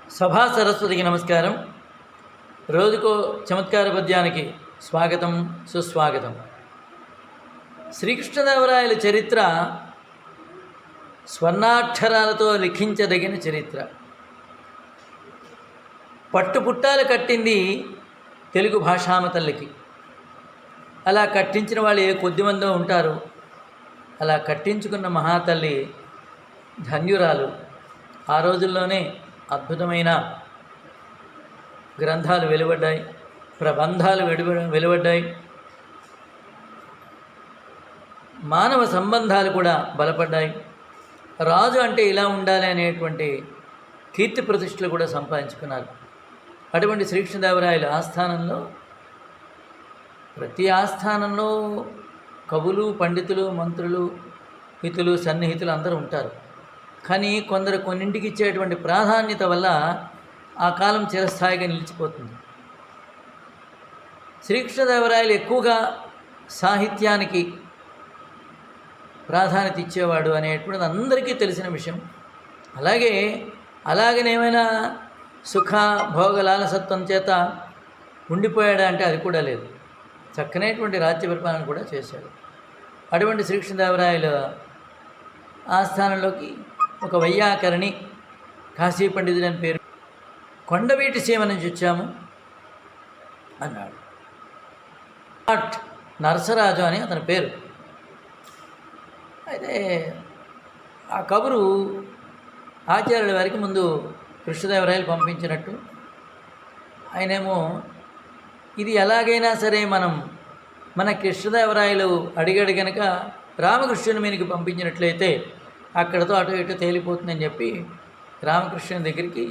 సభా సరస్వతికి నమస్కారం. రోజుకో చమత్కార పద్యానికి స్వాగతం, సుస్వాగతం. శ్రీకృష్ణదేవరాయల చరిత్ర స్వర్ణాక్షరాలతో లిఖించదగిన చరిత్ర. పట్టుపుట్టాలు కట్టింది తెలుగు భాషామ తల్లికి. అలా కట్టించిన వాళ్ళు కొద్దిమందో ఉంటారు. అలా కట్టించుకున్న మహాతల్లి ధన్యురాలు. ఆ రోజుల్లోనే అద్భుతమైన గ్రంథాలు వెలువడ్డాయి, ప్రబంధాలు వెలువడ్డాయి. మానవ సంబంధాలు కూడా బలపడ్డాయి. రాజు అంటే ఇలా ఉండాలి అనేటువంటి కీర్తి ప్రతిష్టలు కూడా సంపాదించుకున్నారు. అటువంటి శ్రీకృష్ణదేవరాయల ఆస్థానంలో, ప్రతి ఆస్థానంలో కవులు, పండితులు, మంత్రులు, హితులు, సన్నిహితులు అందరూ ఉంటారు. కానీ కొందరు కొన్నింటికి ఇచ్చేటువంటి ప్రాధాన్యత వల్ల ఆ కాలం చిరస్థాయిగా నిలిచిపోతుంది. శ్రీకృష్ణదేవరాయలు ఎక్కువగా సాహిత్యానికి ప్రాధాన్యత ఇచ్చేవాడు అనేటువంటిది అందరికీ తెలిసిన విషయం. అలాగనేమైనా సుఖ భోగ లాలసత్వం చేత ఉండిపోయాడా అంటే అది కూడా లేదు. చక్కనైనటువంటి రాజ్య పరిపాలన కూడా చేశాడు. అటువంటి శ్రీకృష్ణదేవరాయల ఆస్థానంలోకి ఒక వైయాకరణి, కాశీ పండితుడు అని పేరు, కొండవీటి సీమ నుంచి వచ్చాము అన్నాడు. నరసరాజు అని అతని పేరు. అయితే ఆ కబురు ఆచార్యుల వారికి ముందు కృష్ణదేవరాయలు పంపించినట్టు, ఆయనేమో ఇది ఎలాగైనా సరే మన కృష్ణదేవరాయలు అడిగాడు కనుక రామకృష్ణుని మీనికి పంపించినట్లయితే అక్కడతో అటు ఇటు తేలిపోతుందని చెప్పి రామకృష్ణుని దగ్గరికి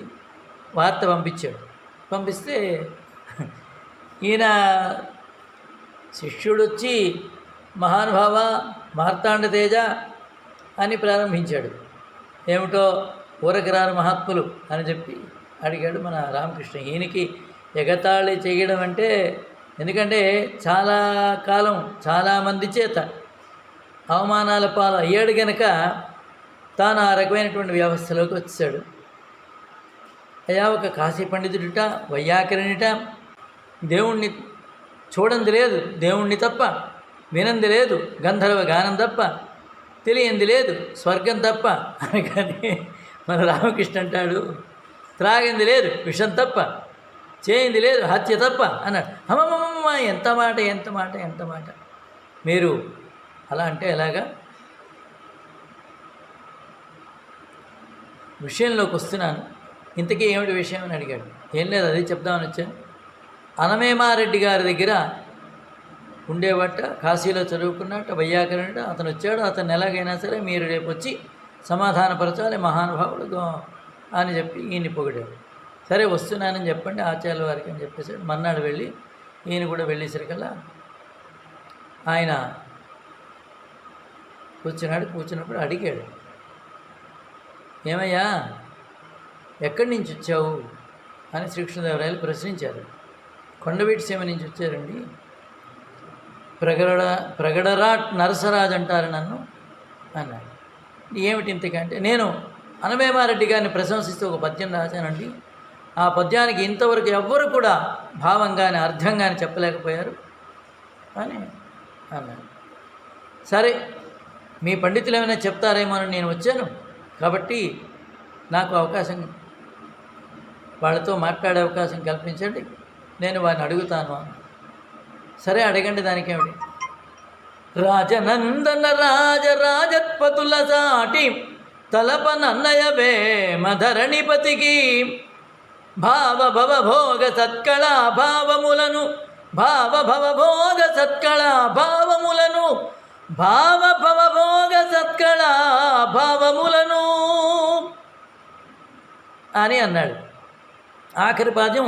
వార్త పంపించాడు. పంపిస్తే ఈయన శిష్యుడు వచ్చి మహానుభావ మార్తాండ తేజ అని ప్రారంభించాడు. ఏమిటో ఊరకిరారు మహాత్ములు అని చెప్పి అడిగాడు మన రామకృష్ణ. ఈయనకి ఎగతాళి చేయడం అంటే, ఎందుకంటే చాలా కాలం చాలామంది చేత అవమానాల పాలు అయ్యాడు గనక తాను ఆ రకమైనటువంటి వ్యవస్థలోకి వచ్చాడు. అయ్యా, ఒక కాశీ పండితుడిట, వైయాకరణిట, దేవుణ్ణి చూడంది లేదు, దేవుణ్ణి తప్ప వినంది లేదు, గంధర్వ గానం తప్ప తెలియంది లేదు, స్వర్గం తప్ప అని. కానీ మన రామకృష్ణ అంటాడు, త్రాగింది లేదు విషం తప్ప, చేయింది లేదు హత్య తప్ప అన్నాడు. అమ్మమ్మమ్మ, ఎంత మాట ఎంత మాట ఎంత మాట! మీరు అలా అంటే ఎలాగా? విషయంలోకి వస్తున్నాను. ఇంతకీ ఏమిటి విషయం అని అడిగాడు. ఏం లేదు, అది చెప్దామని వచ్చాను. అనమేమారెడ్డి గారి దగ్గర ఉండేవట, కాశీలో చదువుకున్నట్ట, వైయాకరణుడు. అతను వచ్చాడు. అతను ఎలాగైనా సరే మీరు రేపు వచ్చి సమాధానపరచాలి మహానుభావుడు అని చెప్పి ఈయన్ని పొగిడాడు. సరే వస్తున్నానని చెప్పండి ఆచార్యుల వారికి అని చెప్పేసాడు. మన్నాడు వెళ్ళి ఈయన కూడా వెళ్ళేసరికల్లా ఆయన కూర్చున్నప్పుడు అడిగాడు, ఏమయ్యా ఎక్కడి నుంచి వచ్చావు అని శ్రీకృష్ణదేవరాయలు ప్రశ్నించారు. కొండవీటి సీమ నుంచి వచ్చారండి, ప్రగడరాట్ నరసరాజు అంటారు నన్ను అన్నాడు. ఏమిటి ఇంతకంటే, నేను అనమేమారెడ్డి గారిని ప్రశంసిస్తూ ఒక పద్యం రాశానండి. ఆ పద్యానికి ఇంతవరకు ఎవ్వరు కూడా భావంగానే అర్థంగానే చెప్పలేకపోయారు అని అన్నాడు. సరే, మీ పండితులు ఏమైనా చెప్తారేమో అని నేను వచ్చాను, కాబట్టి నాకు అవకాశం, వాళ్ళతో మాట్లాడే అవకాశం కల్పించండి, నేను వారిని అడుగుతాను. సరే అడగండి, దానికేమిటి. రాజనందన రాజత్పతుల సాటి తలపనన్నయవే మధరణిపతికి భావభవభోగ సత్కళా భావములను భావభవభోగ సత్కళా భావములను భావభవభోగ సత్కళా భావములను అని అన్నాడు. ఆఖరి పాద్యం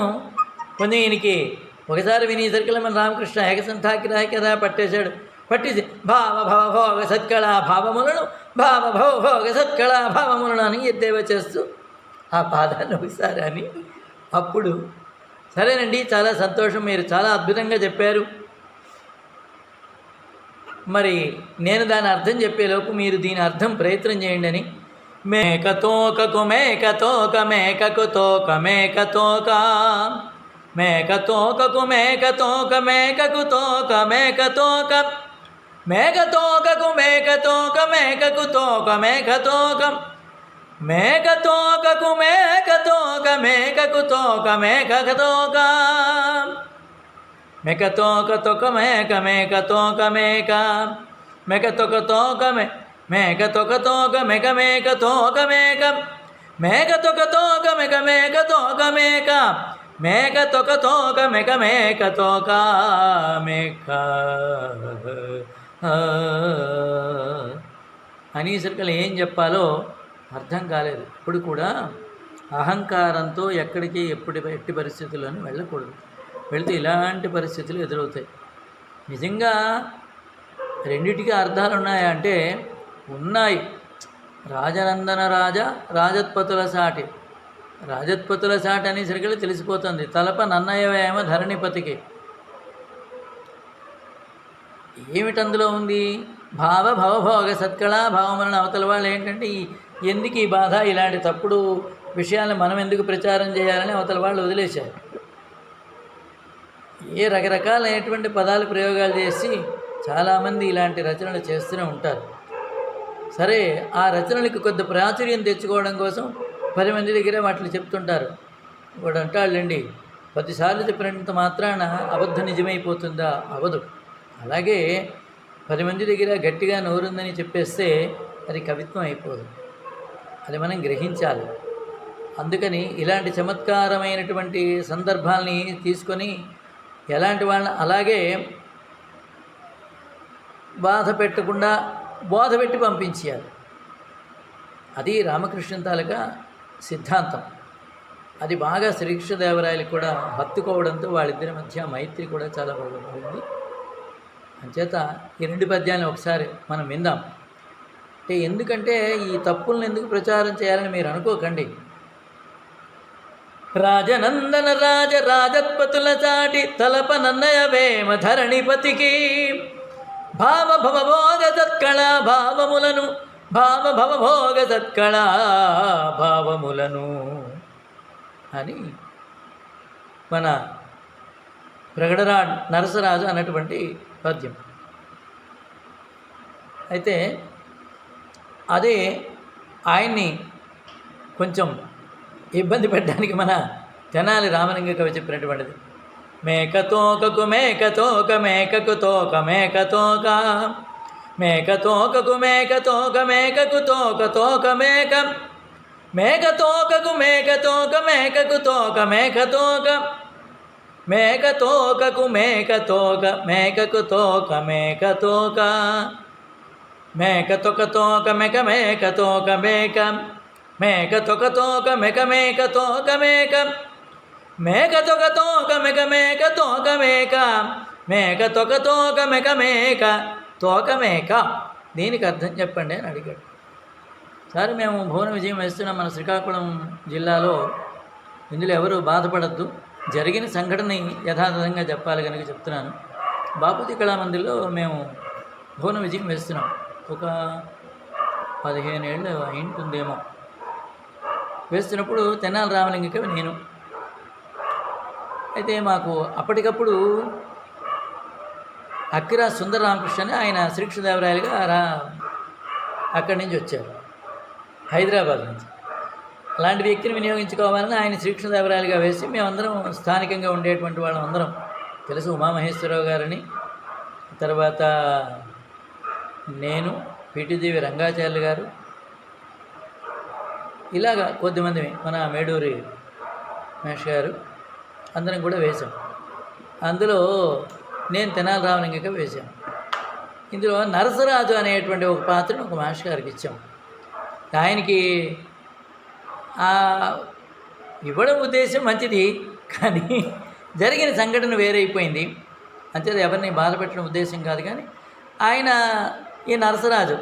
కొంచెం ఈయనకి ఒకసారి వినేసరికి మన రామకృష్ణ ఏకసంతాకి కదా పట్టేసి భావభవభోగ సత్కళా భావములను భావభవభోగ సత్కళా భావములను అని ఎద్దేవా చేస్తూ ఆ పాదాన్ని ఒకసారి అని, అప్పుడు సరేనండి, చాలా సంతోషం, మీరు చాలా అద్భుతంగా చెప్పారు, మరి నేను దాని అర్థం చెప్పేలోపు మీరు దీని అర్థం ప్రయత్నం చేయండి అని మేకతోకకు మేకతోక మేకకు తోక మేకతోక మేకతోకకు మేకతోక మేకకు తోక మేకతోక మేకతోకకు మేకతోక మేకకు తోక మేకతోక మేకతోకకు మేకతోక మేకకు తోక మేకతోక మేకతోక తోక మేక మేకతోక మేక మేకతోక తోక మేకతోక తోక మేక మేకతోక మేక మేకతోక తోక మేక మేకతోక మేక మేకతోక తోక మేక మేకతోక మేక అనేసరికి ఏం చెప్పాలో అర్థం కాలేదు. ఇప్పుడు కూడా అహంకారంతో ఎక్కడికి ఎట్టి పరిస్థితుల్లోనూ వెళ్ళకూడదు. వెళితే ఇలాంటి పరిస్థితులు ఎదురవుతాయి. నిజంగా రెండిటికి అర్థాలు ఉన్నాయా అంటే ఉన్నాయి. రాజనందన రాజ రాజత్పతుల సాటి, రాజత్పతుల సాటి అనేసరికి తెలిసిపోతుంది. తలప నన్నయవేమ ధరణిపతికి. ఏమిటి అందులో ఉంది? భవభోగ సత్కళ భావములను అవతల వాళ్ళు ఏంటంటే ఎందుకు ఈ బాధ, ఇలాంటి తప్పుడు విషయాలను మనం ఎందుకు ప్రచారం చేయాలని అవతల వాళ్ళు వదిలేశారు. రకరకాలైనటువంటి పదాలు ప్రయోగాలు చేసి చాలామంది ఇలాంటి రచనలు చేస్తూనే ఉంటారు. సరే, ఆ రచనలకు కొద్ది ప్రాచుర్యం తెచ్చుకోవడం కోసం 10 మంది దగ్గర వాటిని చెప్తుంటారు. వాడు అంటాళ్ళండి, 10 సార్లు చెప్పినంత మాత్రాన అబద్ధం నిజమైపోతుందా? అవదు. అలాగే 10 మంది దగ్గర గట్టిగా నోరుందని చెప్పేస్తే అది కవిత్వం అయిపోదు. అది మనం గ్రహించాలి. అందుకని ఇలాంటి చమత్కారమైనటువంటి సందర్భాల్ని తీసుకొని ఎలాంటి వాళ్ళని అలాగే బాధ పెట్టకుండా బోధ పెట్టి పంపించేయాలి. అది రామకృష్ణ తాలూకా సిద్ధాంతం. అది బాగా శ్రీకృష్ణదేవరాయలకు కూడా హత్తుకోవడంతో వాళ్ళిద్దరి మధ్య మైత్రి కూడా చాలా బాగుంది. అంచేత ఈ 2 పద్యాలను ఒకసారి మనం విందాం. ఎందుకంటే ఈ తప్పులను ఎందుకు ప్రచారం చేయాలని మీరు అనుకోకండి. రాజనందన రాజ రాజత్పతుల చాటి తలప నన్నయవేమ ధరణిపతికి భావభవభోగ సత్కళ భావములను భావభవభోగ సత్కళ భావములను అని మన ప్రగడరా నరసరాజు అన్నటువంటి పద్యం. అయితే అదే ఆయన్ని కొంచెం ఇబ్బంది పెట్టడానికి మన తెనాలి రామలింగ కవి చెప్పినటువంటిది. మేకతోకకు మేకతోక మేకకు తోక మేకతోక మేకతోకకు మేకతోక మేకకు తోక తోక మేక మేకతోకకు మేకతోక మేకకు తోక మేకతోక మేకతోకకు మేకతోక మేకకు తోక మేకతోక మేకతోక తోక మేక మేకతోక మేక మేకతోక తోక మేక మేకతోక మేక మేకతోక తోక మేక మేకతోక మేక మేకతోక తోక మేక మేక తోక మేక. దీనికి అర్థం చెప్పండి అని అడిగాడు. సరే, మేము భువన విజయం వేస్తున్నాం మన శ్రీకాకుళం జిల్లాలో. ఇందులో ఎవరు బాధపడద్దు, జరిగిన సంఘటనని యథాతథంగా చెప్పాలి కనుక చెప్తున్నాను. బాపూజీ కళామందిర్లో మేము భువన విజయం వేస్తున్నాం. ఒక 15 ఏళ్ళు అయింటుందేమో. వేస్తున్నప్పుడు తెనాలి రామలింగ కవి నేను. అయితే మాకు అప్పటికప్పుడు అక్కిరా సుందర రామకృష్ణ అని ఆయన శ్రీకృష్ణదేవరాయలుగా అక్కడి నుంచి వచ్చారు, హైదరాబాద్ నుంచి. అలాంటి వ్యక్తిని వినియోగించుకోవాలని ఆయన శ్రీకృష్ణదేవరాయలుగా వేసి మేమందరం స్థానికంగా ఉండేటువంటి వాళ్ళం అందరం తెలుసు. ఉమామహేశ్వరరావు గారని, తర్వాత నేను, పిటిదేవి రంగాచార్యులు గారు, ఇలాగా కొద్దిమంది, మన మేడూరి మేష్ గారు, అందరం కూడా వేశాం. అందులో నేను తెనాలి రామలింగ వేశాను. ఇందులో నరసరాజు అనేటువంటి ఒక పాత్రను ఒక మాష్ గారికి ఇచ్చాం. ఆయనకి ఇవ్వడం ఉద్దేశం మంచిది, కానీ జరిగిన సంఘటన వేరైపోయింది. అంతే, ఎవరిని బాధ పెట్టడం ఉద్దేశం కాదు. కానీ ఆయన ఈ నరసరాజు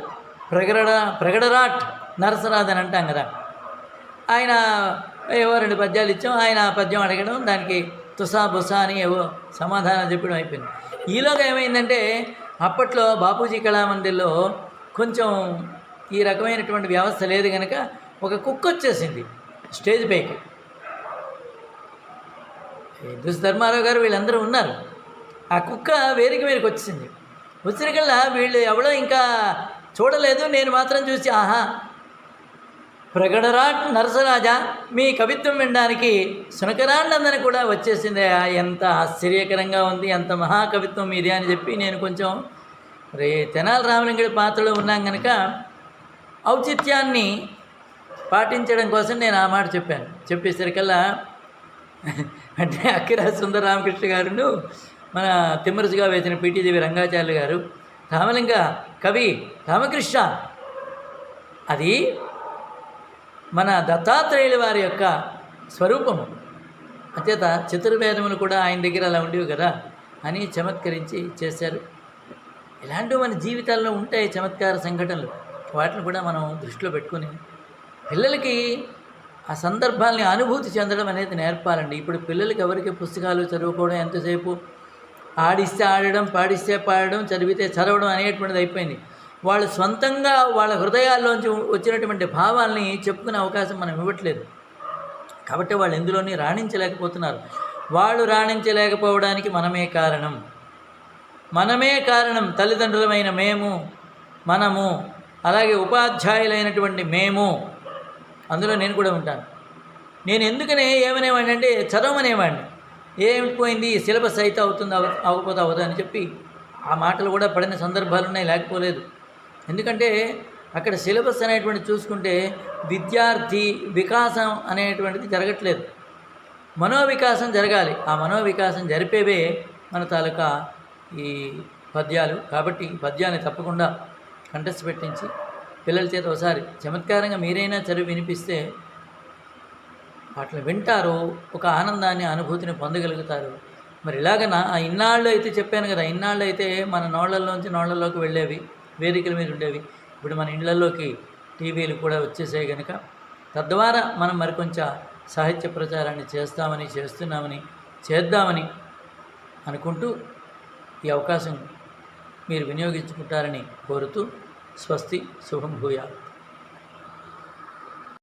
ప్రగడరాట్ నరసరాజు అని అంటాం కదా, ఆయన ఏవో 2 పద్యాలు ఇచ్చాం. ఆయన పద్యం అడగడం, దానికి తుసా బుసా అని ఏవో సమాధానం చెప్పడం అయిపోయింది. ఈలోగా ఏమైందంటే అప్పట్లో బాపూజీ కళామందిర్లో కొంచెం ఈ రకమైనటువంటి వ్యవస్థ లేదు కనుక ఒక కుక్క వచ్చేసింది స్టేజ్ పైకి. ధర్మారావు గారు వీళ్ళందరూ ఉన్నారు. ఆ కుక్క వేదిక మీదకి వచ్చింది. వచ్చినకల్లా వీళ్ళు ఎవడో ఇంకా చూడలేదు, నేను మాత్రం చూసి ఆహా ప్రగడరా నరసరాజా మీ కవిత్వం వినడానికి సునకరాండందని కూడా వచ్చేసింది. ఎంత ఆశ్చర్యకరంగా ఉంది, ఎంత మహాకవిత్వం మీది అని చెప్పి నేను కొంచెం తెనాలి రామలింగడి పాత్రలో ఉన్నాం కనుక ఔచిత్యాన్ని పాటించడం కోసం నేను ఆ మాట చెప్పాను. చెప్పేసరికల్లా అంటే అక్కిరా సుందర రామకృష్ణ గారును మన తిమ్మరుసుగా వేసిన పీటీదేవి రంగాచార్యులు గారు రామలింగ కవి రామకృష్ణ అది మన దత్తాత్రేయుల వారి యొక్క స్వరూపము, అంచేత చతుర్వేదములు కూడా ఆయన దగ్గర అలా ఉండేవి కదా అని చమత్కరించి చేశారు. ఇలాంటివి మన జీవితాల్లో ఉంటాయి చమత్కార సంఘటనలు. వాటిని కూడా మనం దృష్టిలో పెట్టుకుని పిల్లలకి ఆ సందర్భాలని అనుభూతి చెందడం అనేది నేర్పాలండి. ఇప్పుడు పిల్లలకి ఎవరికి పుస్తకాలు చదువుకోవడం ఎంతసేపు ఆడిస్తే ఆడడం, పాడిస్తే పాడడం, చదివితే చదవడం అనేటువంటిది అయిపోయింది. వాళ్ళు సొంతంగా వాళ్ళ హృదయాల్లోంచి వచ్చినటువంటి భావాల్ని చెప్పుకునే అవకాశం మనం ఇవ్వట్లేదు. కాబట్టి వాళ్ళు ఎందులోని రాణించలేకపోతున్నారు. వాళ్ళు రాణించలేకపోవడానికి మనమే కారణం. తల్లిదండ్రులమైన మేము, మనము, అలాగే ఉపాధ్యాయులైనటువంటి మేము, అందులో నేను కూడా ఉంటాను. నేను ఎందుకనే ఏమనేవాడిని అంటే చదవమనేవాడిని. ఏమిటి పోయింది సిలబస్ అయితే అవుతుంది అవ్వకపోతే అవ్వదు అని చెప్పి ఆ మాటలు కూడా పడిన సందర్భాలు ఉన్నాయి, లేకపోలేదు. ఎందుకంటే అక్కడ సిలబస్ అనేటువంటిది చూసుకుంటే విద్యార్థి వికాసం అనేటువంటిది జరగట్లేదు, మనోవికాసం జరగాలి. ఆ మనోవికాసం జరిపేవే మన తాలూకా ఈ పద్యాలు. కాబట్టి ఈ పద్యాన్ని తప్పకుండా కంఠస్థ పెట్టించి పిల్లల చేత ఒకసారి చమత్కారంగా మీరైనా చదివి వినిపిస్తే వాటిని వింటారు, ఒక ఆనందాన్ని అనుభూతిని పొందగలుగుతారు. మరి ఇలాగ ఇన్నాళ్ళు అయితే చెప్పాను కదా, ఇన్నాళ్ళు అయితే మన నోళ్ళల్లోకి వెళ్ళేవి, వేదికల మీద ఉండేవి. ఇప్పుడు మన ఇళ్లలోకి టీవీలు కూడా వచ్చేసాయి కనుక తద్వారా మనం మరికొంచెం సాహిత్య ప్రచారాన్ని చేద్దామని అనుకుంటూ ఈ అవకాశం మీరు వినియోగించుకుంటారని కోరుతూ స్వస్తి, శుభం భూయాలు.